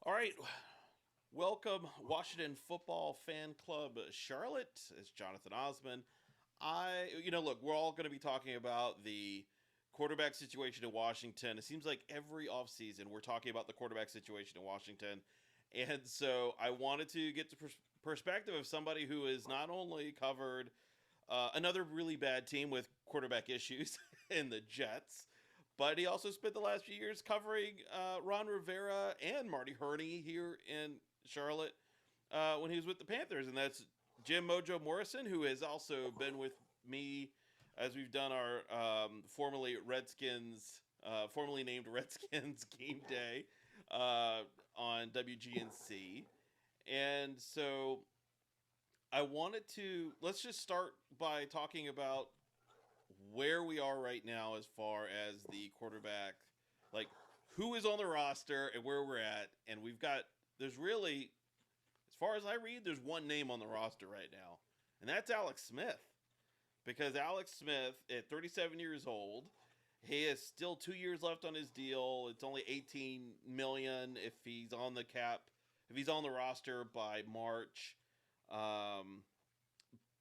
All right. Welcome, Washington Football Fan Club Charlotte. It's Jonathan Osman. Look, we're all going to be talking about the quarterback situation in Washington. It seems like every offseason we're talking about the quarterback situation in Washington. And so I wanted to get the perspective of somebody who has not only covered another really bad team with quarterback issues in the Jets, but he also spent the last few years covering Ron Rivera and Marty Hurney here in Charlotte when he was with the Panthers, and that's Jim Mojo Morrison, who has also been with me as we've done our formerly named Redskins game day on WGNC, and so I wanted to let's just start by talking about where we are right now as far as the quarterback, like who is on the roster and where we're at. And there's really, as far as I read, there's one name on the roster right now, and that's Alex Smith. Because Alex Smith, at 37 years old, he has still 2 years left on his deal. It's only 18 million if he's on the cap, if he's on the roster by March. Um,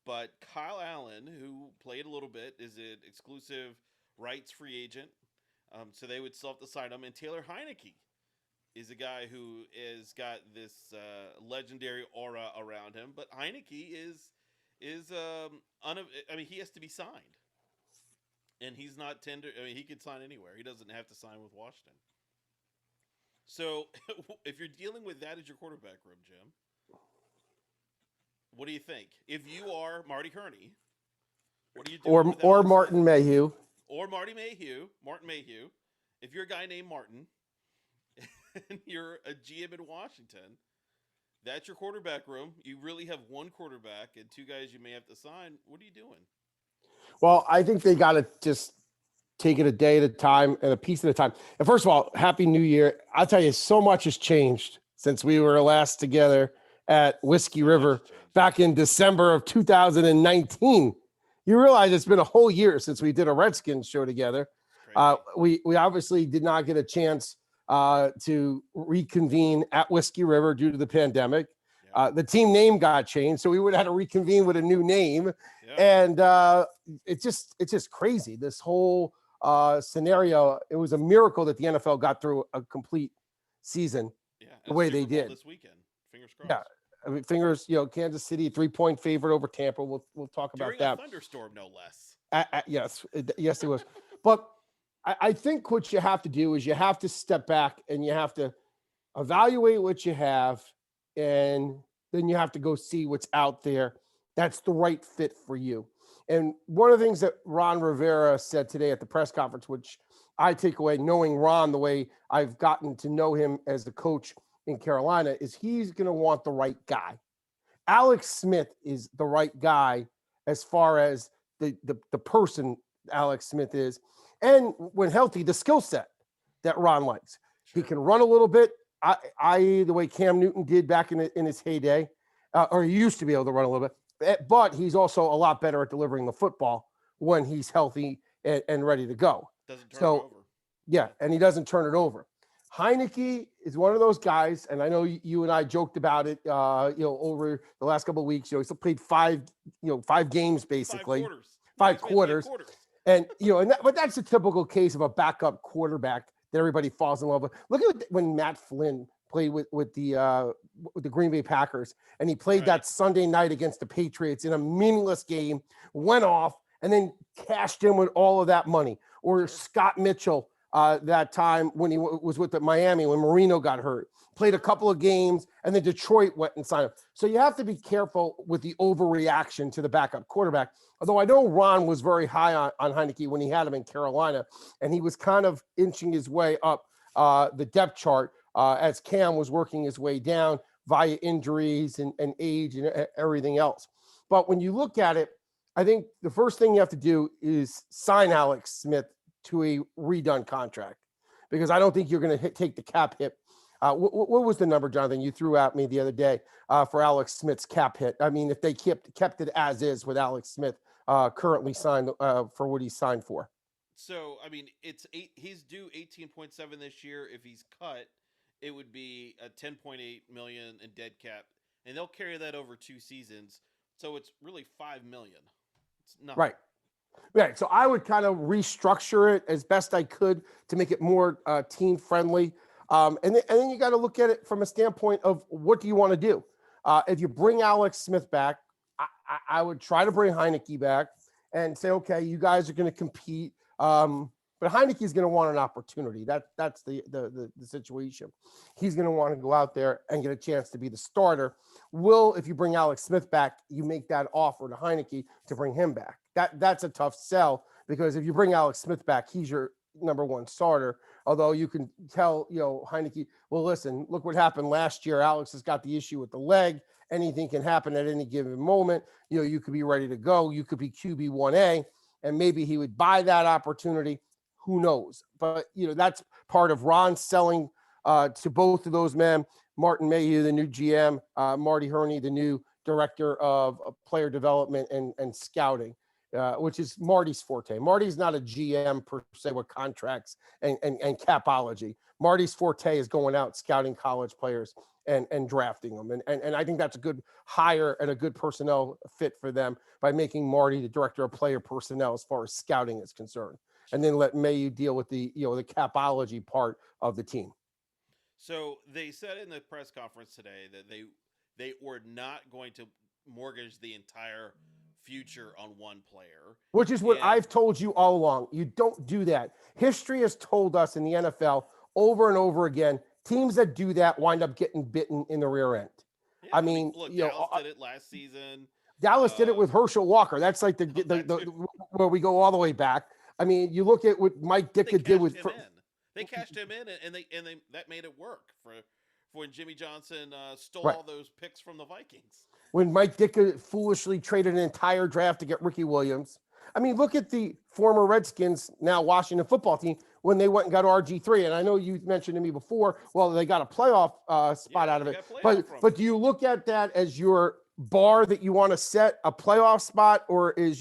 but Kyle Allen, who played a little bit, is an exclusive rights free agent. So they would still have to sign him. And Taylor Heinicke is a guy who has got this legendary aura around him. But Heinicke he has to be signed, and he's not tender. I mean, he could sign anywhere. He doesn't have to sign with Washington. So if you're dealing with that as your quarterback room, Jim, what do you think? If you are Marty Hurney, what are you doing with Or Alex Martin Smith? Mayhew. Or Martin Mayhew. If you're a guy named Martin and you're a GM in Washington, that's your quarterback room. You really have one quarterback and two guys you may have to sign. What are you doing? Well, I think they got to just take it a day at a time and a piece at a time. And first of all, Happy New Year. I'll tell you, so much has changed since we were last together at Whiskey River back in December of 2019. You realize it's been a whole year since we did a Redskins show together. We obviously did not get a chance to reconvene at Whiskey River due to the pandemic. The team name got changed, so we would have to reconvene with a new name. And it's just crazy. This whole scenario, it was a miracle that the NFL got through a complete season the way they did. This weekend, fingers crossed. Yeah. I mean, Kansas City 3-point favorite over Tampa. We'll talk about During that. A thunderstorm, no less. Yes, it was. But I think what you have to do is you have to step back and you have to evaluate what you have, and then you have to go see what's out there that's the right fit for you. And one of the things that Ron Rivera said today at the press conference, which I take away knowing Ron the way I've gotten to know him as the coach in Carolina, is he's going to want the right guy. Alex Smith is the right guy as far as the person Alex Smith is. And when healthy, the skill set that Ron likes. Sure. He can run a little bit, the way Cam Newton did back in his heyday, or he used to be able to run a little bit. But he's also a lot better at delivering the football when he's healthy and ready to go. Doesn't turn it over. Yeah, and he doesn't turn it over. Heinicke is one of those guys, and I know you and I joked about it, over the last couple of weeks. He still played five games basically, five quarters. And but that's a typical case of a backup quarterback that everybody falls in love with. Look at when Matt Flynn played with the Green Bay Packers, and he played that Sunday night against the Patriots in a meaningless game, went off, and then cashed in with all of that money. Or Scott Mitchell. That time when he was with Miami, when Marino got hurt, played a couple of games, and then Detroit went and signed him. So you have to be careful with the overreaction to the backup quarterback. Although I know Ron was very high on Heinicke when he had him in Carolina, and he was kind of inching his way up the depth chart as Cam was working his way down via injuries and age and everything else. But when you look at it, I think the first thing you have to do is sign Alex Smith to a redone contract, because I don't think you're going to take the cap hit. What was the number, Jonathan, you threw at me the other day for Alex Smith's cap hit? I mean, if they kept it as is with Alex Smith currently signed for what he's signed for. So, I mean, he's due 18.7 this year. If he's cut, it would be a 10.8 million in dead cap, and they'll carry that over 2 seasons. So it's really 5 million. It's nothing. Right. Right. So I would kind of restructure it as best I could to make it more team friendly. And then you got to look at it from a standpoint of what do you want to do? If you bring Alex Smith back, I would try to bring Heinicke back and say, okay, you guys are going to compete. But Heinicke is going to want an opportunity. That's the situation. He's going to want to go out there and get a chance to be the starter. If you bring Alex Smith back, you make that offer to Heinicke to bring him back. That's a tough sell because if you bring Alex Smith back, he's your number one starter. Although you can tell, Heinicke, well, listen, look what happened last year. Alex has got the issue with the leg. Anything can happen at any given moment. You could be ready to go. You could be QB 1A, and maybe he would buy that opportunity. Who knows? But, that's part of Ron selling to both of those men. Martin Mayhew, the new GM, Marty Herney, the new director of player development and scouting, which is Marty's forte. Marty's not a GM per se with contracts and capology. Marty's forte is going out scouting college players and drafting them. And I think that's a good hire and a good personnel fit for them by making Marty the director of player personnel as far as scouting is concerned. And then let Mayhew deal with the capology part of the team. So they said in the press conference today that they were not going to mortgage the entire future on one player. Which is what I've told you all along. You don't do that. History has told us in the NFL over and over again, teams that do that wind up getting bitten in the rear end. Yeah, I mean, look, Dallas did it last season. Dallas did it with Herschel Walker. That's like the where we go all the way back. I mean, you look at what Mike Ditka did with. They cashed him in, and they that made it work for when Jimmy Johnson stole all those picks from the Vikings. When Mike Ditka foolishly traded an entire draft to get Ricky Williams. I mean, look at the former Redskins, now Washington football team, when they went and got RG3. And I know you mentioned to me before, well, they got a playoff spot out of it. But do you look at that as your bar that you want to set a playoff spot, or is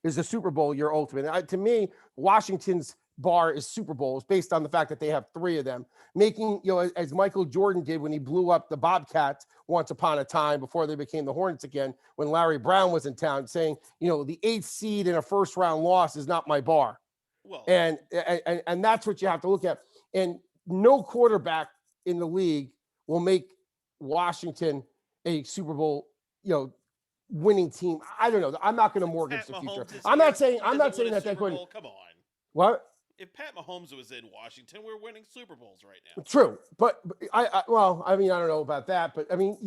the Super Bowl your ultimate? To me, Washington's bar is Super Bowls based on the fact that they have 3 of them, making, as Michael Jordan did when he blew up the Bobcats once upon a time before they became the Hornets again, when Larry Brown was in town, saying, the 8th seed in a first round loss is not my bar. Well, and that's what you have to look at. And no quarterback in the league will make Washington a Super Bowl, winning team. I don't know. I'm not going to mortgage the future. I'm not saying that they're going. Come on. What? If Pat Mahomes was in Washington, we're winning Super Bowls right now. True, but I don't know about that, but I mean,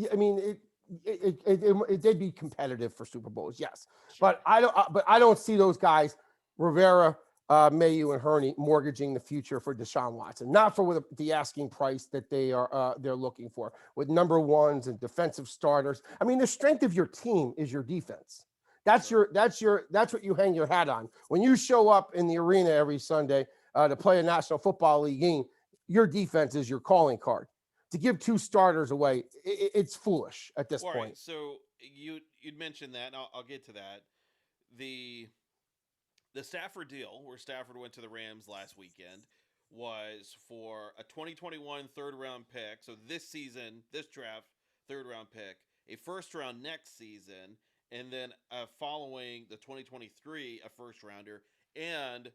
it did be competitive for Super Bowls, yes. Sure. But I don't see those guys, Rivera, Mayhew, and Herney, mortgaging the future for Deshaun Watson. Not for the asking price that they're looking for with number ones and defensive starters. I mean, the strength of your team is your defense. That's what you hang your hat on. When you show up in the arena every Sunday to play a National Football League game, your defense is your calling card. To give 2 starters away, it's foolish at this point. So you'd mentioned that, and I'll get to that. The Stafford deal, where Stafford went to the Rams last weekend, was for a 2021 third-round pick. So this season, this draft, third-round pick, a first-round next season, and then following the 2023, a first-rounder, and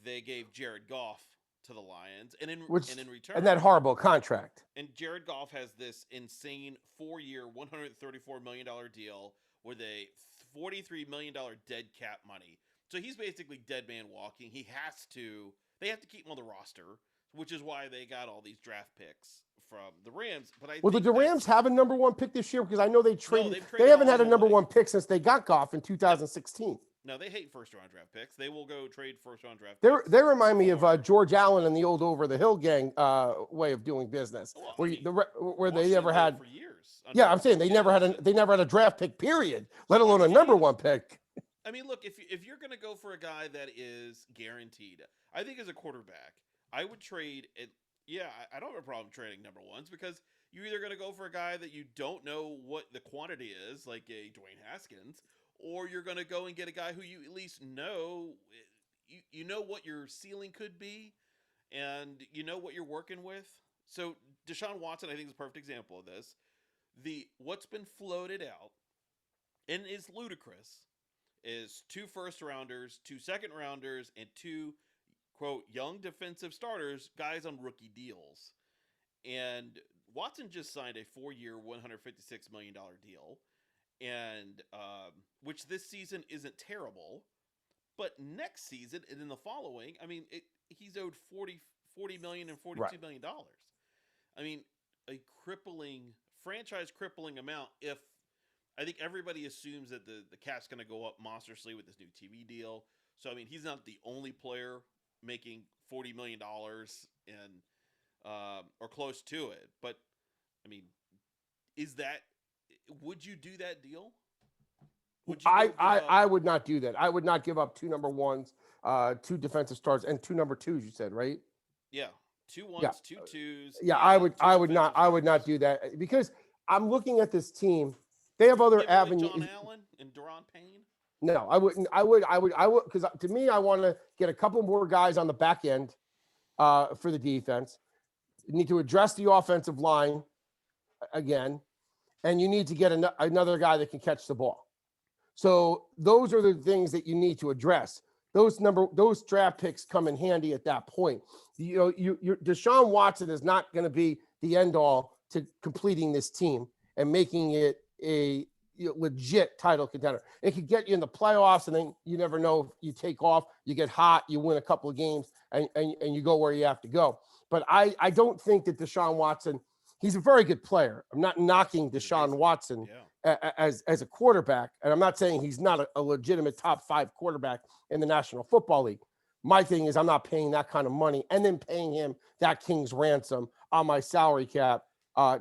they gave Jared Goff to the Lions, and in return, and that horrible contract. And Jared Goff has this insane 4-year, $134 million deal with a $43 million dead cap money. So he's basically dead man walking. They have to keep him on the roster, which is why they got all these draft picks from the Rams. But did the Rams have a number 1 pick this year? Because I know they traded. They haven't had a number 1 pick since they got Goff in 2016. No, they hate first-round draft picks. They will go trade first-round draft picks. They remind me of George Allen and the old Over the Hill gang way of doing business, where they never had. For years. Yeah, I'm saying they never had a draft pick. Period. Let alone a number 1 pick. I mean, look, if you're going to go for a guy that is guaranteed, I think as a quarterback, I would trade it. Yeah, I don't have a problem trading number 1s because you're either going to go for a guy that you don't know what the quantity is, like a Dwayne Haskins, or you're going to go and get a guy who you at least know, you know what your ceiling could be, and you know what you're working with. So Deshaun Watson, I think, is a perfect example of this. What's been floated out and is ludicrous is 2 first rounders, 2 second rounders, and 2 quote young defensive starters, guys on rookie deals. And Watson just signed a 4-year, $156 million deal, and which this season isn't terrible, but next season and in the following, I mean, he's owed $40 million and $42 million. I mean, a franchise crippling amount. If I think everybody assumes that the cap's going to go up monstrously with this new TV deal. So I mean, he's not the only player making $40 million and or close to it. But I mean, would you do that deal? I would not do that. I would not give up 2 number ones, 2 defensive stars, and 2 number twos. You said, right? Yeah, 2 ones, 2 twos. Yeah, I would not do that, because I'm looking at this team. They have other avenues. John Allen and Daron Payne. No, I wouldn't. I would because to me, I want to get a couple more guys on the back end for the defense. You need to address the offensive line again, and you need to get another guy that can catch the ball. So those are the things that you need to address. Those draft picks come in handy at that point. Deshaun Watson is not going to be the end all to completing this team and making it a legit title contender. It could get you in the playoffs, and then you never know if you take off, you get hot, you win a couple of games, and you go where you have to go. But I don't think that Deshaun Watson, he's a very good player. I'm not knocking Deshaun Watson as a quarterback, and I'm not saying he's not a legitimate top 5 quarterback in the National Football League. My thing is, I'm not paying that kind of money and then paying him that king's ransom on my salary cap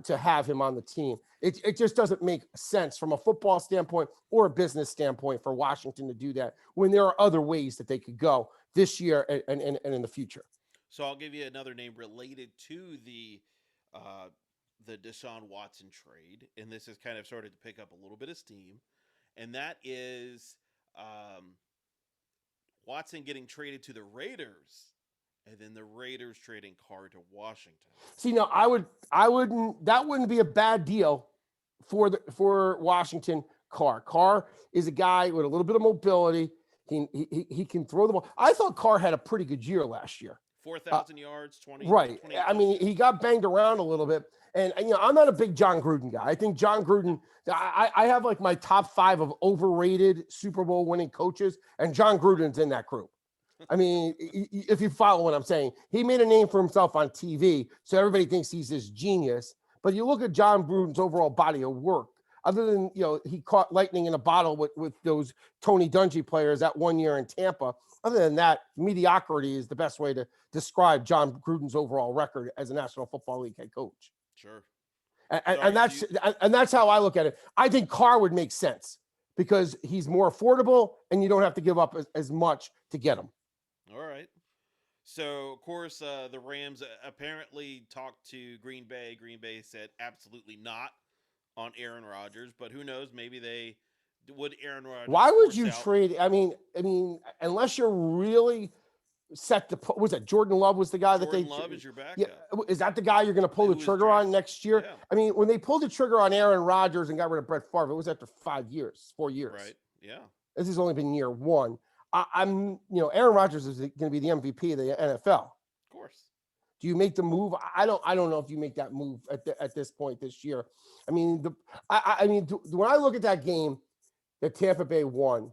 to have him on the team. It just doesn't make sense from a football standpoint or a business standpoint for Washington to do that when there are other ways that they could go this year and in the future. So I'll give you another name related to the Deshaun Watson trade, and this has kind of started to pick up a little bit of steam, and that is Watson getting traded to the Raiders, and then the Raiders trading Carr to Washington. See, no, that wouldn't be a bad deal for Washington. Carr is a guy with a little bit of mobility. He can throw the ball. I thought Carr had a pretty good year last year. 4,000 yards, 20. Right. 20 I mean, he got banged around a little bit. And I'm not a big John Gruden guy. I think John Gruden, I have like my top 5 of overrated Super Bowl winning coaches, and John Gruden's in that group. I mean, if you follow what I'm saying, he made a name for himself on TV, so everybody thinks he's this genius. But you look at John Gruden's overall body of work, other than, he caught lightning in a bottle with those Tony Dungy players that 1 year in Tampa. Other than that, mediocrity is the best way to describe John Gruden's overall record as a National Football League head coach. Sure. And that's how I look at it. I think Carr would make sense because he's more affordable and you don't have to give up as much to get him. All right. So, of course, the Rams apparently talked to Green Bay. Green Bay said absolutely not on Aaron Rodgers, but who knows? Maybe would Aaron Rodgers. Why would you trade? I mean, unless you're really set to was it Jordan Love was the guy that Jordan Love is your backup. Yeah, is that the guy you're going to pull the trigger on next year? Yeah. I mean, when they pulled the trigger on Aaron Rodgers and got rid of Brett Favre, it was after 4 years. Right. Yeah. This has only been year 1. Aaron Rodgers is going to be the MVP of the NFL. Of course. Do you make the move? I don't know if you make that move at this point this year. I mean, when I look at that game that Tampa Bay won,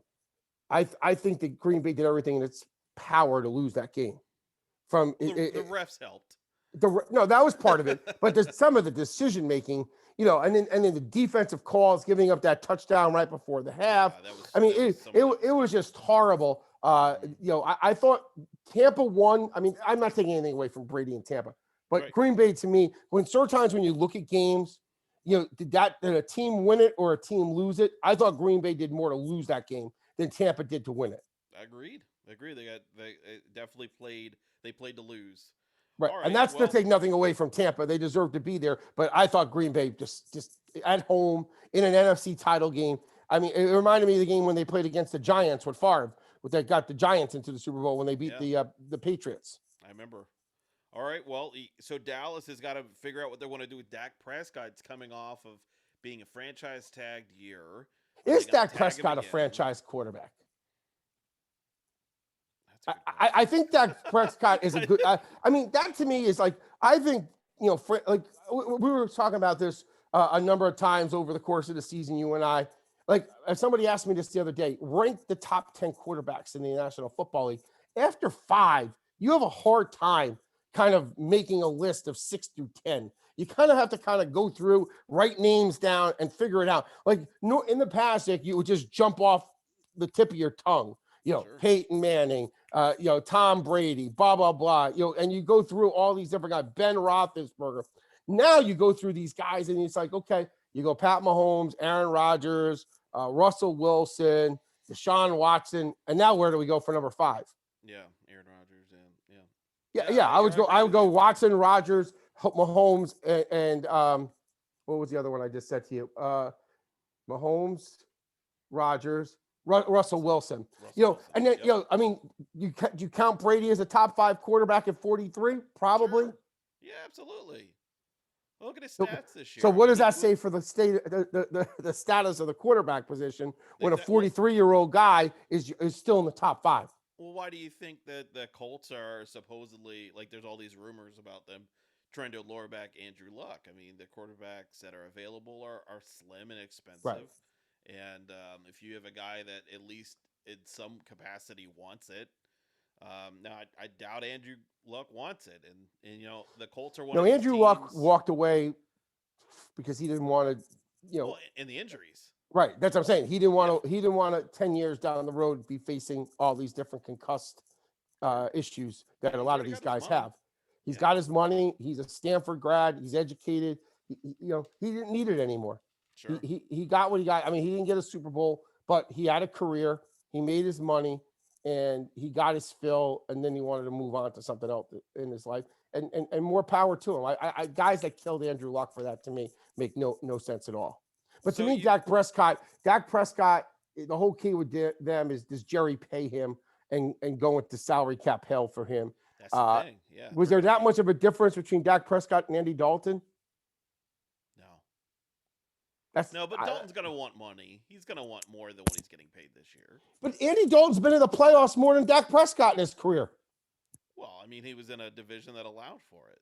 I think that Green Bay did everything in its power to lose that game. The refs helped. No, that was part of it, but there's some of the decision making, and then the defensive calls, giving up that touchdown right before the half. It was just horrible. I thought Tampa won. I mean, I'm not taking anything away from Brady and Tampa, but right. Green Bay, to me, when certain times when you look at games, did a team win it or a team lose it? I thought Green Bay did more to lose that game than Tampa did to win it. Agreed. They definitely played. They played to lose. Right. And that's to take nothing away from Tampa. They deserve to be there. But I thought Green Bay just at home in an NFC title game. I mean, it reminded me of the game when they played against the Giants with Favre. They got the Giants into the Super Bowl when they beat the Patriots. I remember. All right. Well, so Dallas has got to figure out what they want to do with Dak Prescott. It's coming off of being a franchise tagged year. Is Dak Prescott a franchise quarterback? That's a good question. I think Dak Prescott is a good. I mean, that to me is like, I think, like we were talking about this a number of times over the course of the season, you and I. Like, somebody asked me this the other day, rank the top 10 quarterbacks in the National Football League. After 5, you have a hard time kind of making a list of 6 through 10. You kind of have to kind of go through, write names down, and figure it out. Like, no, in the past, you would just jump off the tip of your tongue. Sure. Peyton Manning, Tom Brady, blah, blah, blah. And you go through all these different guys, Ben Roethlisberger. Now you go through these guys, and it's like, okay, you go Pat Mahomes, Aaron Rodgers, Russell Wilson, Deshaun Watson, and now where do we go for number 5? Yeah, Aaron Rodgers, and I would go Watson, Rodgers, Mahomes, and what was the other one I just said to you? Mahomes, Rodgers, Russell Wilson. And then I mean, you count Brady as a top 5 quarterback at 43, probably. Sure. Yeah, absolutely. Look at his stats this year. So what does that say for the state, the status of the quarterback position when a 43-year-old guy is still in the top 5? Well, why do you think that the Colts are supposedly, like, there's all these rumors about them trying to lure back Andrew Luck? I mean, the quarterbacks that are available are slim and expensive. Right. And if you have a guy that at least in some capacity wants it, now I doubt Andrew Luck wants it, and the Colts are one. No, Andrew Luck walked away because he didn't want to, and the injuries. Right, that's what I'm saying. He didn't want to. He didn't want to 10 years down the road be facing all these different concussed issues that a lot of these guys have. He's got his money. He's a Stanford grad. He's educated. He didn't need it anymore. Sure. He got what he got. I mean, he didn't get a Super Bowl, but he had a career. He made his money, and he got his fill, and then he wanted to move on to something else in his life. And more power to him. I guys that killed Andrew Luck for that, to me, make no sense at all. But to me, Dak Prescott, the whole key with them is, does Jerry pay him and go into salary cap hell for him? That's the thing. Yeah. Was there that much of a difference between Dak Prescott and Andy Dalton? No. But Dalton's going to want money. He's going to want more than what he's getting paid this year. But Andy Dalton's been in the playoffs more than Dak Prescott in his career. Well, I mean, he was in a division that allowed for it.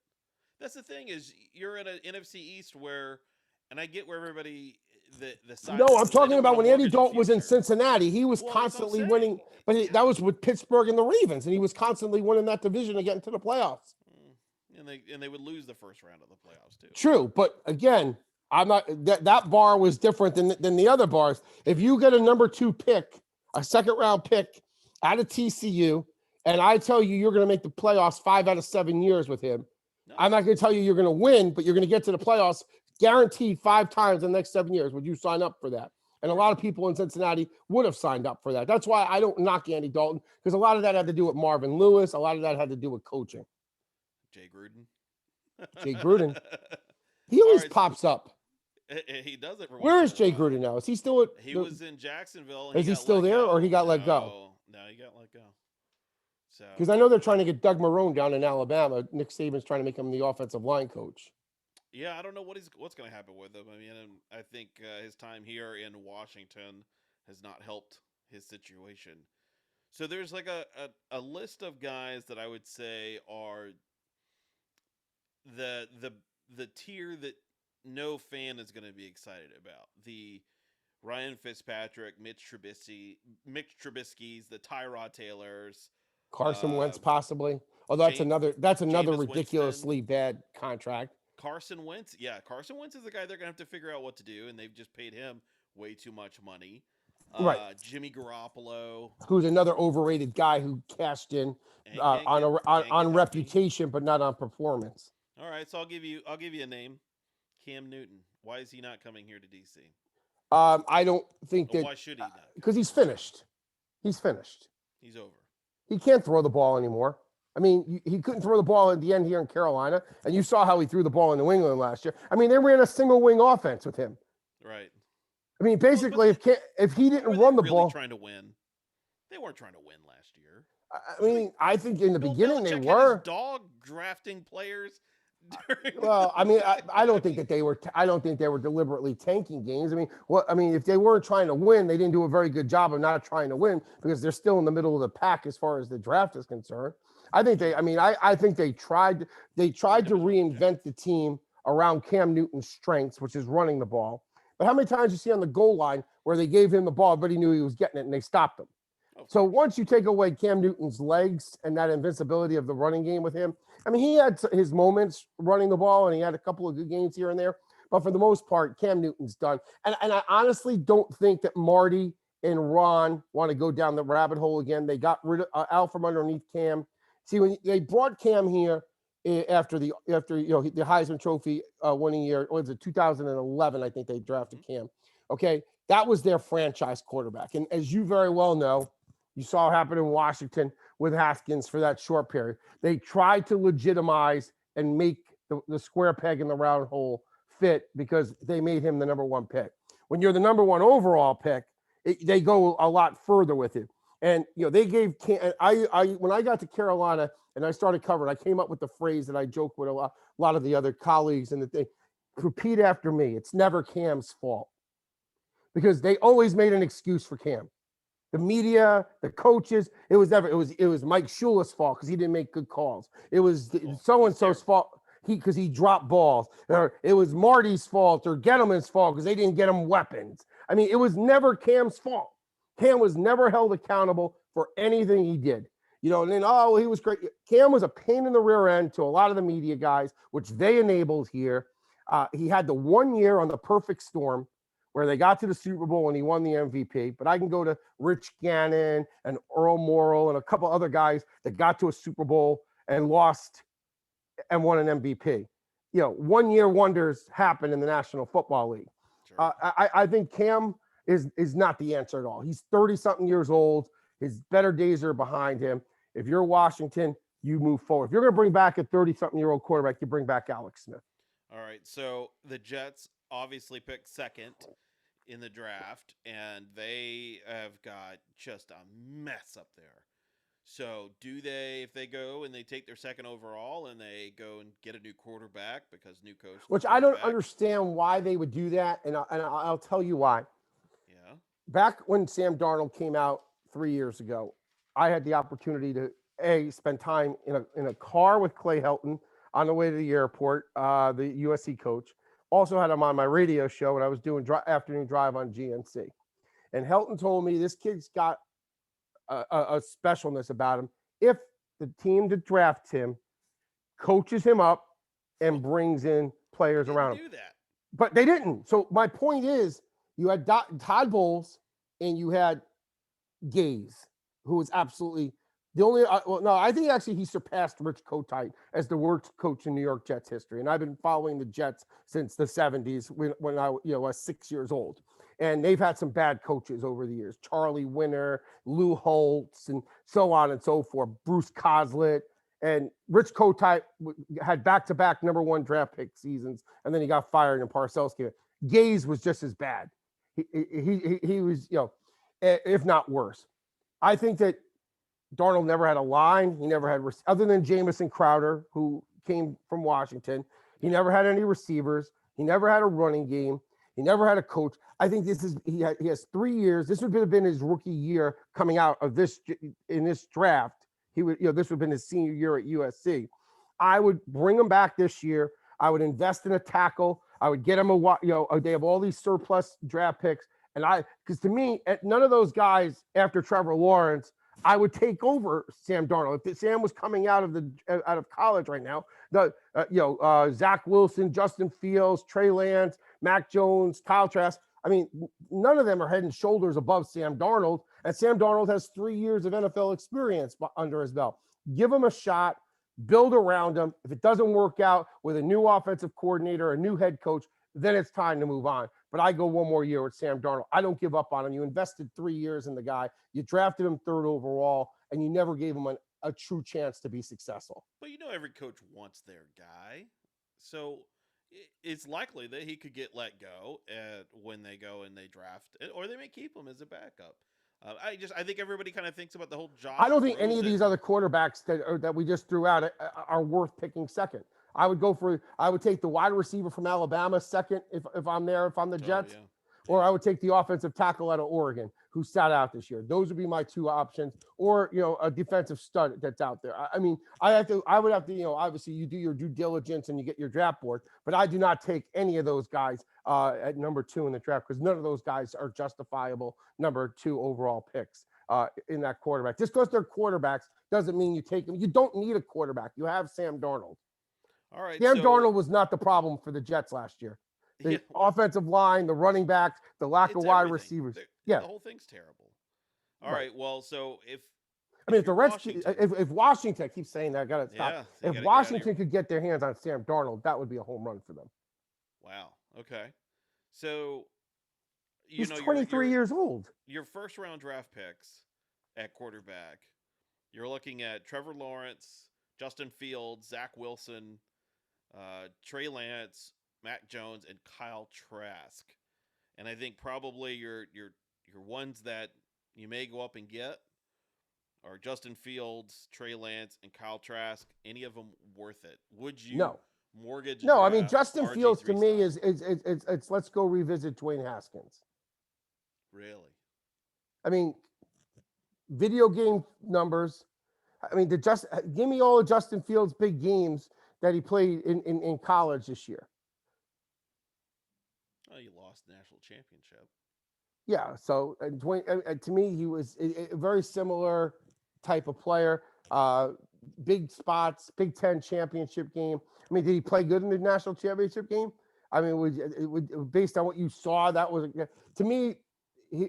That's the thing, is you're in an NFC East where, and I get where everybody the side. No, I'm talking about when Andy Dalton was in Cincinnati. He was constantly winning, but that was with Pittsburgh and the Ravens, and he was constantly winning that division and getting to the playoffs. And they would lose the first round of the playoffs too. True, but again, I'm not that bar was different than the other bars. If you get a number 2 pick, a second round pick out of TCU, and I tell you you're going to make the playoffs 5 out of 7 years with him, no. I'm not going to tell you you're going to win, but you're going to get to the playoffs guaranteed 5 times in the next 7 years. Would you sign up for that? And a lot of people in Cincinnati would have signed up for that. That's why I don't knock Andy Dalton, because a lot of that had to do with Marvin Lewis. A lot of that had to do with coaching. Jay Gruden. He always pops up. He does it. Where is Jay Gruden now? Is he still? He was in Jacksonville. Is he still there, or he got let go? No, he got let go. So, because I know they're trying to get Doug Marrone down in Alabama. Nick Saban's trying to make him the offensive line coach. Yeah, I don't know what's going to happen with him. I mean, I think his time here in Washington has not helped his situation. So there's like a list of guys that I would say are the tier that no fan is going to be excited about. The Ryan Fitzpatrick, Mitch Trubisky's, the Tyrod Taylors, Carson Wentz possibly. Although that's another ridiculously bad contract. Carson Wentz, Carson Wentz is the guy they're going to have to figure out what to do, and they've just paid him way too much money. Right. Jimmy Garoppolo, who's another overrated guy who cashed in on reputation, but not on performance. All right, so I'll give you a name. Cam Newton. Why is he not coming here to DC? I don't think that. Why should he not? Because he's finished. He's finished. He's over. He can't throw the ball anymore. I mean, he couldn't throw the ball at the end here in Carolina, and you saw how he threw the ball in New England last year. I mean, they ran a single wing offense with him. Right. I mean, basically, if he didn't run the ball, trying to win. They weren't trying to win last year. I mean, I think in the Bill beginning they Belichick had his were. dog drafting players during. Well, I mean, I don't think that they were. I don't think they were deliberately tanking games. I mean, what? I mean, if they weren't trying to win, they didn't do a very good job of not trying to win because they're still in the middle of the pack as far as the draft is concerned. I think they. I mean, I think they tried. They tried to reinvent the team around Cam Newton's strengths, which is running the ball. But how many times you see on the goal line where they gave him the ball, but he knew he was getting it, and they stopped him? So once you take away Cam Newton's legs and that invincibility of the running game with him, I mean, he had his moments running the ball and he had a couple of good games here and there. But for the most part, Cam Newton's done. And I honestly don't think that Marty and Ron want to go down the rabbit hole again. They got rid of out from underneath Cam. See, when they brought Cam here after the Heisman Trophy winning year, what was it, 2011? I think they drafted Cam. Okay, that was their franchise quarterback. And as you very well know, you saw it happen in Washington with Haskins for that short period. They tried to legitimize and make the square peg in the round hole fit because they made him the number one pick. When you're the number one overall pick, they go a lot further with it. And they gave when I got to Carolina and I started covering, I came up with the phrase that I joke with a lot of the other colleagues and the thing. Repeat after me. It's never Cam's fault because they always made an excuse for Cam. The media, the coaches, it was Mike Shula's fault because he didn't make good calls. It was so and so's fault because he dropped balls. Or it was Marty's fault or Gettleman's fault because they didn't get him weapons. I mean, it was never Cam's fault. Cam was never held accountable for anything he did. And then he was great. Cam was a pain in the rear end to a lot of the media guys, which they enabled here. He had the 1 year on the perfect storm where they got to the Super Bowl and he won the MVP. But I can go to Rich Gannon and Earl Morrall and a couple other guys that got to a Super Bowl and lost and won an MVP. 1 year wonders happen in the National Football League. Sure. I think Cam is not the answer at all. He's 30-something years old. His better days are behind him. If you're Washington, you move forward. If you're going to bring back a 30-something-year-old quarterback, you bring back Alex Smith. All right, so the Jets obviously picked second in the draft, and they have got just a mess up there. So if they go and they take their second overall and they go and get a new quarterback because new coach. Which I don't understand why they would do that, and I'll tell you why. Yeah. Back when Sam Darnold came out 3 years ago, I had the opportunity to spend time in a car with Clay Helton on the way to the airport, the USC coach. Also had him on my radio show when I was doing afternoon drive on GNC. And Helton told me this kid's got a specialness about him. If the team that drafts him coaches him up and brings in players around him. Do that. But they didn't. So my point is, you had Todd Bowles and you had Gaze, who was absolutely the only. I think actually he surpassed Rich Kotite as the worst coach in New York Jets history. And I've been following the Jets since the 70s when I was 6 years old. And they've had some bad coaches over the years. Charlie Winter, Lou Holtz, and so on and so forth. Bruce Coslett. And Rich Kotite had back-to-back number one draft pick seasons, and then he got fired and Parcells came in. Gaze was just as bad. He was, if not worse. I think that Darnold never had a line. He never had, other than Jamison Crowder, who came from Washington. He never had any receivers. He never had a running game. He never had a coach. I think he has 3 years. This would have been his rookie year coming out of in this draft. This would have been his senior year at USC. I would bring him back this year. I would invest in a tackle. I would get him they have all these surplus draft picks. And because to me, none of those guys after Trevor Lawrence, I would take over Sam Darnold. If Sam was coming out of college right now, Zach Wilson, Justin Fields, Trey Lance, Mac Jones, Kyle Trask. I mean, none of them are head and shoulders above Sam Darnold. And Sam Darnold has 3 years of NFL experience under his belt. Give him a shot, build around him. If it doesn't work out with a new offensive coordinator, a new head coach, then it's time to move on. But I go 1 more year with Sam Darnold. I don't give up on him. You invested 3 years in the guy. You drafted him third overall, and you never gave him a true chance to be successful. But every coach wants their guy. So it's likely that he could get let go when they go and they draft it, or they may keep him as a backup. I think everybody kind of thinks about the whole I Josh don't think any of Rosen. these other quarterbacks that we just threw out are worth picking second. I would take the wide receiver from Alabama second if I'm there, if I'm the Oh Jets, yeah, or yeah. I would take the offensive tackle out of Oregon who sat out this year. Those would be my two options, or a defensive stud that's out there. I mean, I would have to, obviously you do your due diligence and you get your draft board, but I do not take any of those guys at number 2 in the draft because none of those guys are justifiable number 2 overall picks. In that quarterback. Just because they're quarterbacks doesn't mean you take them. You don't need a quarterback. You have Sam Darnold. All right, Sam so Darnold was not the problem for the Jets last year. yeah, The offensive line, the running backs, the lack of it's wide everything. receivers. The, Yeah, the whole thing's terrible. All right. right, well, so if I mean, if the you're Redskins, Washington, if Washington, I keep saying that, I got to stop. yeah, they If got to get out of here. Washington could get their hands on Sam Darnold, that would be a home run for them. Wow. Okay. So He's your 23 years old. your first round draft picks at quarterback, you're looking at Trevor Lawrence, Justin Fields, Zach Wilson, Trey Lance, Mac Jones, and Kyle Trask. And I think probably your ones that you may go up and get are Justin Fields, Trey Lance, and Kyle Trask. Any of them worth it? Would you No, mortgage no. I mean, draft Justin Fields to RG3 me style? it's let's go revisit Dwayne Haskins. Really? I mean, video game numbers. I mean, give me all of Justin Fields' big games that he played in college this year. Oh, you lost the national championship. Yeah. So Dwayne, to me, he was a very similar type of player. Big spots, Big Ten championship game. I mean, did he play good in the national championship game? I mean, based on what you saw, that was to me.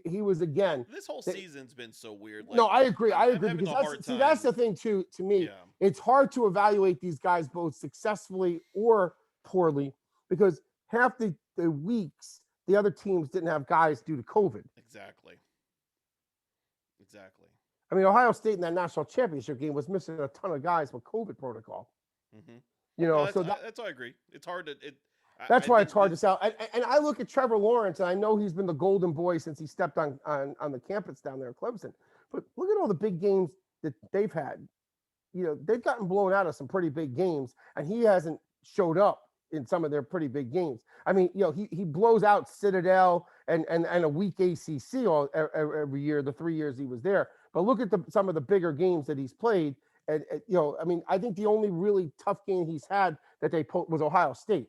He was again. This whole season's been so weird. No, Like I agree. I I'm agree having because a hard time. that's the thing too. To me, Yeah. it's hard to evaluate these guys both successfully or poorly because half the weeks the other teams didn't have guys due to COVID. Exactly. Exactly. I mean, Ohio State in that national championship game was missing a ton of guys with COVID protocol. Mm-hmm. No, So that's I agree. It's hard to. That's I why think it's hard to sell. And I look at Trevor Lawrence, and I know he's been the golden boy since he stepped on the campus down there at Clemson. But look at all the big games that they've had. They've gotten blown out of some pretty big games, and he hasn't showed up in some of their pretty big games. I mean, he blows out Citadel and a weak ACC every year, the 3 years he was there. But look at some of the bigger games that he's played. And I mean, I think the only really tough game he's had that they was Ohio State.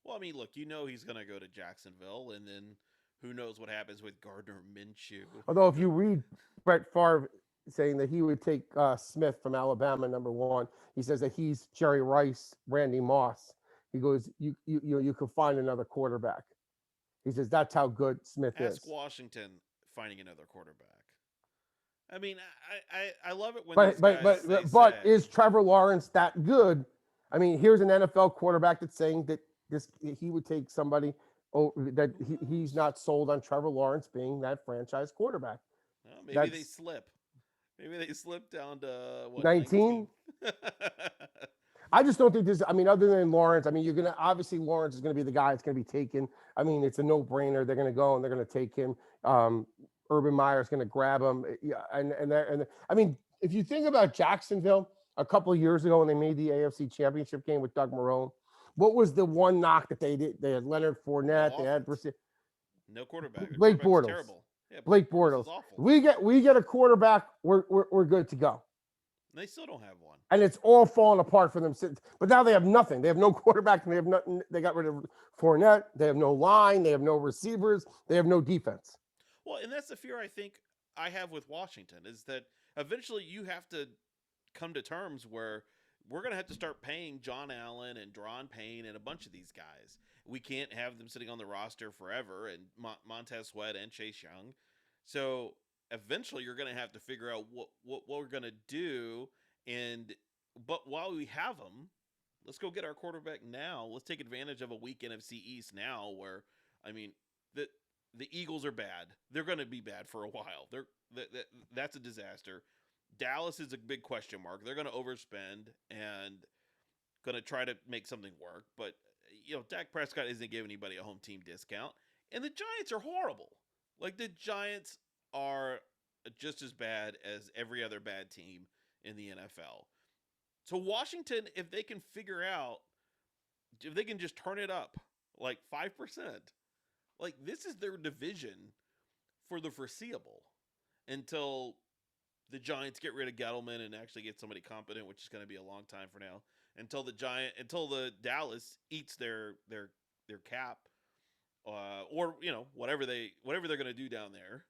Well, I mean, look, he's going to go to Jacksonville, and then who knows what happens with Gardner Minshew. Although, if you read Brett Favre saying that he would take Smith from Alabama, number 1, he says that he's Jerry Rice, Randy Moss. He goes, you could find another quarterback. He says that's how good Smith is. Ask Washington finding another quarterback. I mean, I love it when but is Trevor Lawrence that good? I mean, here's an NFL quarterback that's saying that he would take somebody that he's not sold on Trevor Lawrence being that franchise quarterback. Well, maybe they slip. Maybe they slip down to what, 19? I just don't think this. I mean, other than Lawrence, I mean, obviously Lawrence is going to be the guy that's going to be taken. I mean, it's a no-brainer. They're going to go and they're going to take him. Urban Meyer's going to grab him. Yeah, and I mean, if you think about Jacksonville a couple of years ago when they made the AFC Championship game with Doug Marrone, what was the one knock that they did? They had Leonard Fournette. They had no quarterback. Blake Bortles. Terrible. Yeah, Blake Bortles. We get a quarterback. We're good to go. They still don't have one. And it's all falling apart for them. But now they have nothing. They have no quarterback. And they have nothing. They got rid of Fournette. They have no line. They have no receivers. They have no defense. Well, and that's the fear I think I have with Washington is that eventually you have to come to terms where we're going to have to start paying John Allen and Deron Payne and a bunch of these guys. We can't have them sitting on the roster forever, and Montez Sweat and Chase Young. So eventually you're going to have to figure out what we're going to do. But while we have them, let's go get our quarterback now. Let's take advantage of a weak NFC East now where, I mean, the Eagles are bad. They're going to be bad for a while. That's a disaster. Dallas is a big question mark. They're going to overspend and going to try to make something work. But, Dak Prescott isn't giving anybody a home team discount. And the Giants are horrible. Like, the Giants are just as bad as every other bad team in the NFL. So Washington, if they can figure out, if they can just turn it up like 5%, like this is their division for the foreseeable until the Giants get rid of Gettleman and actually get somebody competent, which is going to be a long time for now. Until the Dallas eats their cap, or whatever they're going to do down there.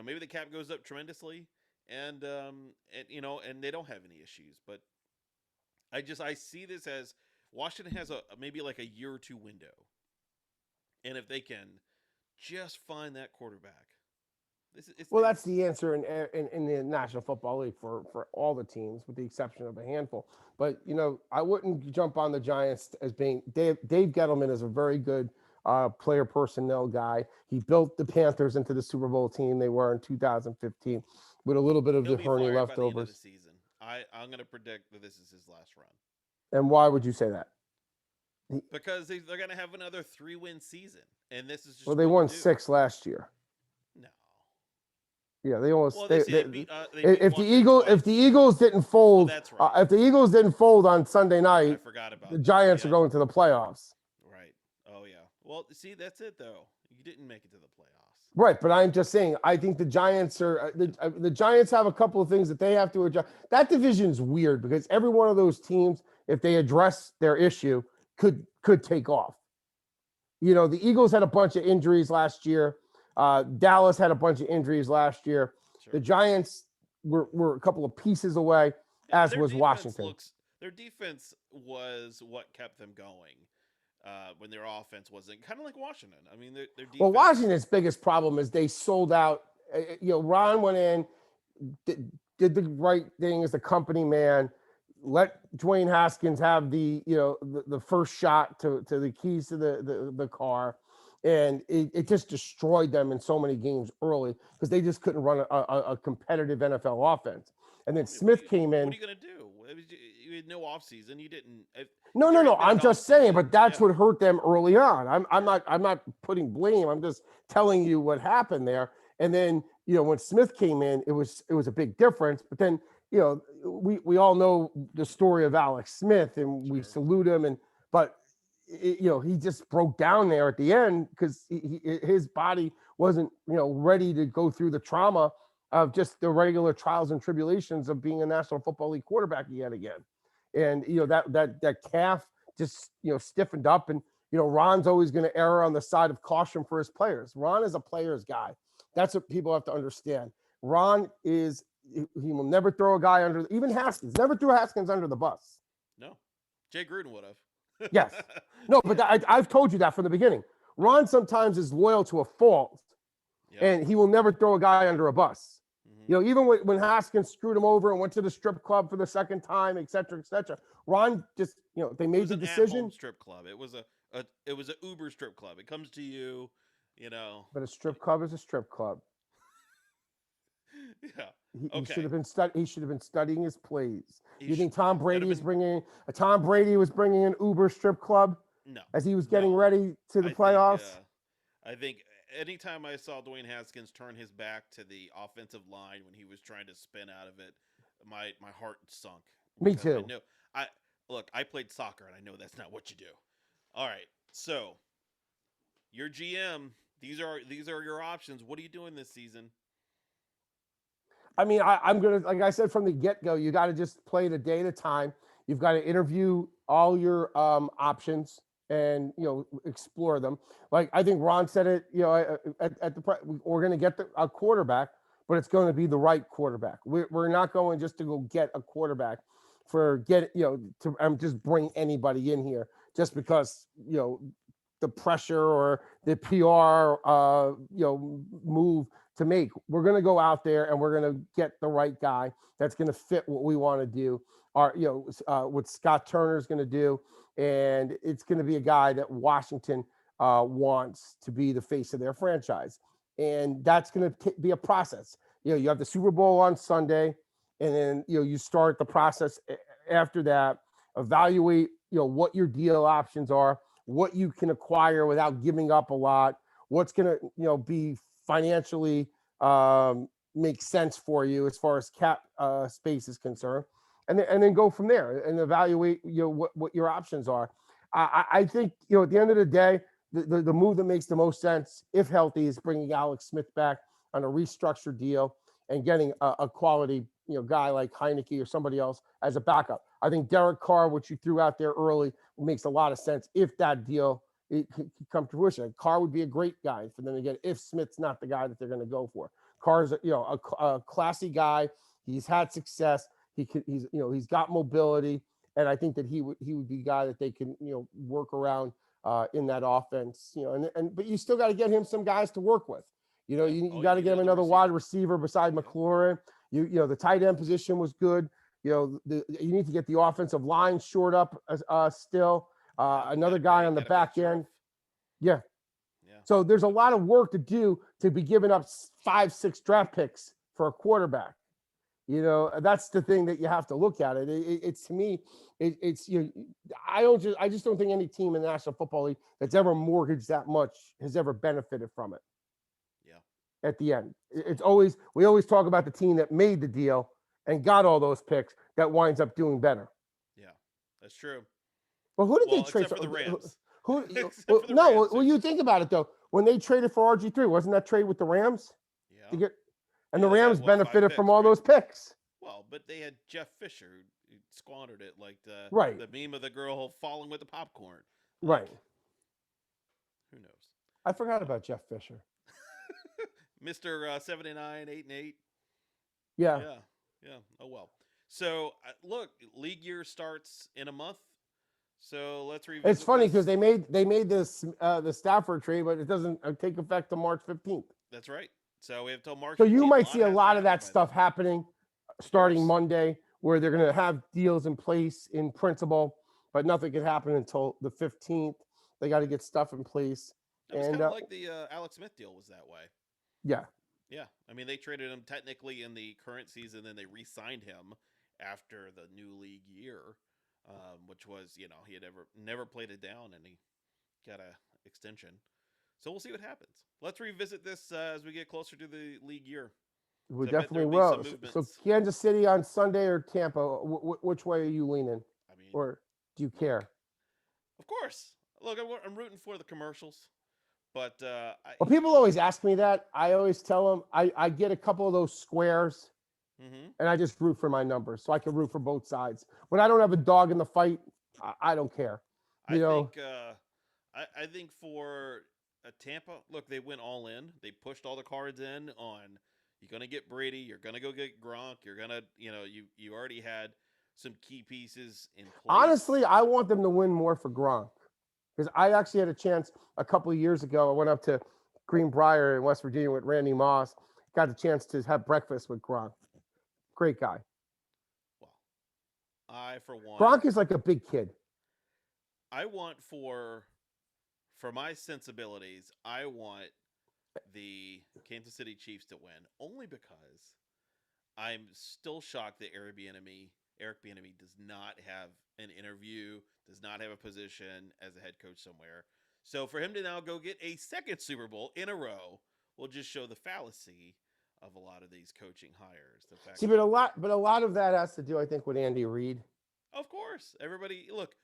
Maybe the cap goes up tremendously, and they don't have any issues. But I see this as Washington has a maybe like a year or two window, and if they can just find that quarterback, Well, that's the answer in the National Football League for all the teams, with the exception of a handful. But I wouldn't jump on the Giants as being Dave Gettleman is a very good player personnel guy. He built the Panthers into the Super Bowl team they were in 2015 with a little bit of He'll the be Hurney fired by the end of the leftovers. season. I'm going to predict that this is his last run And why would you say that? because they're going to have another 3-win season, and this is just Well, they what won you do. 6 last year. No. Yeah, they almost. Well, They beat if the Washington twice. If the Eagles didn't Oh, fold, that's right. if the Eagles didn't fold on Sunday I night, forgot about the that. Giants Yeah. are going to the playoffs. Right. Oh yeah. Well, see, that's it though. You didn't make it to the playoffs. Right, but I'm just saying. I think the Giants are the Giants have a couple of things that they have to adjust. That division's weird because every one of those teams, if they address their issue, could take off. The Eagles had a bunch of injuries last year. Dallas had a bunch of injuries last year. Sure. The Giants were a couple of pieces away, as was Washington. Their defense was what kept them going when their offense wasn't. Kind of like Washington. I mean, their defense. Well, Washington's biggest problem is they sold out. Ron went in, did the right thing as a company man, let Dwayne Haskins have the first shot to the keys to the car, and it just destroyed them in so many games early because they just couldn't run a competitive NFL offense. And then Smith came in. What are you going to do? You had no offseason. You didn't. No. I'm just saying, but that's what hurt them early on. I'm not putting blame. I'm just telling you what happened there. And then when Smith came in, it was a big difference. But then we all know the story of Alex Smith, and we salute him. But he just broke down there at the end because his body wasn't ready to go through the trauma of just the regular trials and tribulations of being a National Football League quarterback yet again. And that calf just stiffened up, and Ron's always going to err on the side of caution for his players. Ron is a player's guy. That's what people have to understand. Ron is he will never throw a guy under, even Haskins never threw Haskins under the bus. No, Jay Gruden would have. Yes, no, but I've told you that from the beginning. Ron sometimes is loyal to a fault, and he will never throw a guy under a bus. Even when Haskins screwed him over and went to the strip club for the second time, et cetera, Ron just, they made the decision. At-home strip club. It was an Uber strip club. It comes to you, But a strip club is a strip club. Yeah. He should have been He should have been studying his plays. You think Tom Brady was bringing an Uber strip club? No. As he was getting ready to the playoffs. I think anytime I saw Dwayne Haskins turn his back to the offensive line when he was trying to spin out of it, my heart sunk. Me too. I played soccer and I know that's not what you do. All right, so your GM, these are your options. What are you doing this season? I mean, I'm gonna, like I said from the get-go, you got to just play it a day at a time. You've got to interview all your options and explore them. Like I think Ron said it, we're going to get a quarterback, but it's going to be the right quarterback. We're not going just to go get a quarterback just bring anybody in here just because the pressure or the PR move to make. We're going to go out there and we're going to get the right guy that's going to fit what we want to do. What Scott Turner is going to do. And it's going to be a guy that Washington wants to be the face of their franchise. And that's going to be a process. You have the Super Bowl on Sunday, and then, you start the process after that, evaluate, what your deal options are, what you can acquire without giving up a lot, what's going to, be financially makes sense for you as far as cap space is concerned, and then go from there and evaluate what your options are. I think at the end of the day, the move that makes the most sense, if healthy, is bringing Alex Smith back on a restructured deal and getting a quality guy like Heinicke or somebody else as a backup. I think Derek Carr, which you threw out there early, makes a lot of sense if that deal could come to fruition. Carr would be a great guy for them to get if Smith's not the guy that they're going to go for. Carr's a classy guy. He's had success. He's got mobility, and I think that he would be a guy that they can work around in that offense. But you still got to get him some guys to work with. You got to get him another wide receiver beside McLaurin. The tight end position was good. You need to get the offensive line shored up still. Another guy on the back end. Yeah. So there's a lot of work to do to be giving up 5-6 draft picks for a quarterback. That's the thing that you have to look at it. It's to me, I just don't think any team in the National Football League that's ever mortgaged that much has ever benefited from it. Yeah. At the end, we always talk about the team that made the deal and got all those picks that winds up doing better. Yeah, that's true. Well, who did they trade for the Rams? Well, you think about it though. When they traded for RG3, wasn't that trade with the Rams? Yeah. The Rams benefited from all those picks. Well, but they had Jeff Fisher who squandered it like the meme of the girl falling with the popcorn. Right. Who knows? I forgot about Jeff Fisher. Mr. 79, 8 and 8. Yeah. Oh well. So look, league year starts in a month. So let's revisit. It's funny because they made this the Stafford trade, but it doesn't take effect till March 15th. That's right. So we have till March. So you might see a lot of that stuff happening starting Monday, where they're going to have deals in place in principle, but nothing can happen until the 15th. They got to get stuff in place. It was kind of like the Alex Smith deal was that way. Yeah. Yeah. I mean, they traded him technically in the current season, then they re-signed him after the new league year, which was, he had never played it down, and he got a extension. So we'll see what happens. Let's revisit this as we get closer to the league year. We definitely will. So Kansas City on Sunday or Tampa? Which way are you leaning? Or do you care? Of course. Look, I'm rooting for the commercials. But well, people always ask me that. I always tell them I get a couple of those squares, and I just root for my numbers, so I can root for both sides. When I don't have a dog in the fight, I don't care. I think for Tampa, look, they went all in. They pushed all the cards in on you're going to get Brady, you're going to go get Gronk, you're going to, you already had some key pieces in place. Honestly, I want them to win more for Gronk. Because I actually had a chance a couple of years ago. I went up to Greenbrier in West Virginia with Randy Moss. Got the chance to have breakfast with Gronk. Great guy. Well, for one, Gronk is like a big kid. I want for my sensibilities, I want the Kansas City Chiefs to win, only because I'm still shocked that Eric Bieniemy does not have an interview, does not have a position as a head coach somewhere. So for him to now go get a second Super Bowl in a row will just show the fallacy of a lot of these coaching hires. The fact but a lot of that has to do, I think, with Andy Reid. Of course, everybody. Look,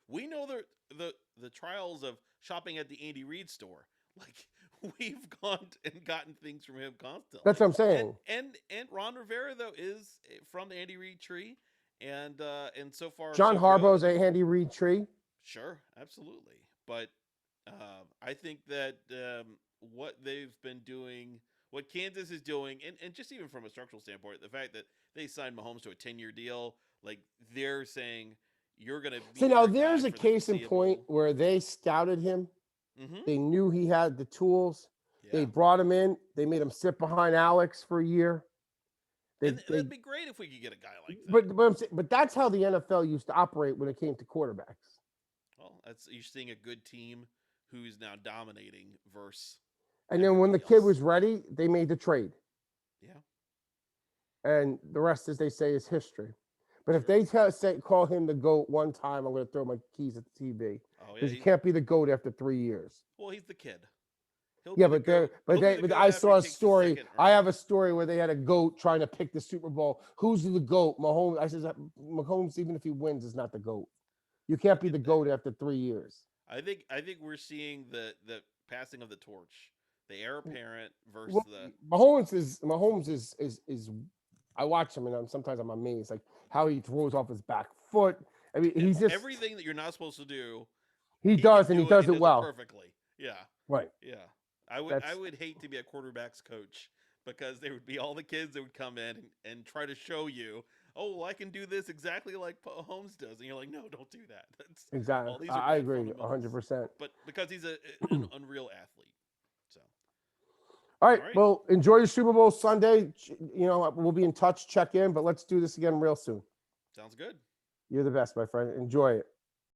we know the trials of shopping at the Andy Reid store. Like, we've gone and gotten things from him constantly. That's what I'm saying. And Ron Rivera though is from the Andy Reid tree. And so far, John Harbaugh's a Andy Reid tree. Sure, absolutely. But I think that what they've been doing, what Kansas is doing, and just even from a structural standpoint, the fact that they signed Mahomes to a 10-year deal, like they're saying you're going to be. So now there's a case in point where they scouted him. Mm-hmm. They knew he had the tools. Yeah. They brought him in. They made him sit behind Alex for a year. That'd be great if we could get a guy like that. But that's how the NFL used to operate when it came to quarterbacks. Well, you're seeing a good team who's now dominating versus. And then when the kid was ready, they made the trade. Yeah. And the rest, as they say, is history. But if they call him the GOAT one time, I'm going to throw my keys at the TV. Oh, yeah, because you can't be the GOAT after 3 years. Well, he's the kid. He'll Yeah, be the but there, GOAT. but He'll be they, the but GOAT I after saw he a takes the story. second I ring. have a story where they had a GOAT trying to pick the Super Bowl. Who's the GOAT? Mahomes. I says Mahomes, even if he wins, is not the GOAT. You can't be Get the that. GOAT after 3 years. I think we're seeing the passing of the torch, the heir apparent versus Well, the Mahomes is. I watch him and sometimes I'm amazed, like how he throws off his back foot. I mean, he's just everything that you're not supposed to do. he He can does and he do it. does He it does it well. perfectly. Yeah, Right. yeah. I That's would hate to be a quarterback's coach because there would be all the kids that would come in and try to show you, oh, well, I can do this exactly like Holmes does, and you're like, no, don't do that. That's exactly. all these are I bad agree fundamentals. 100%. But because he's an unreal athlete, so All all right. right, Well, enjoy your Super Bowl Sunday. You know, we'll be in touch, check in, but let's do this again real soon. sounds good. You're the best, my friend. Enjoy it.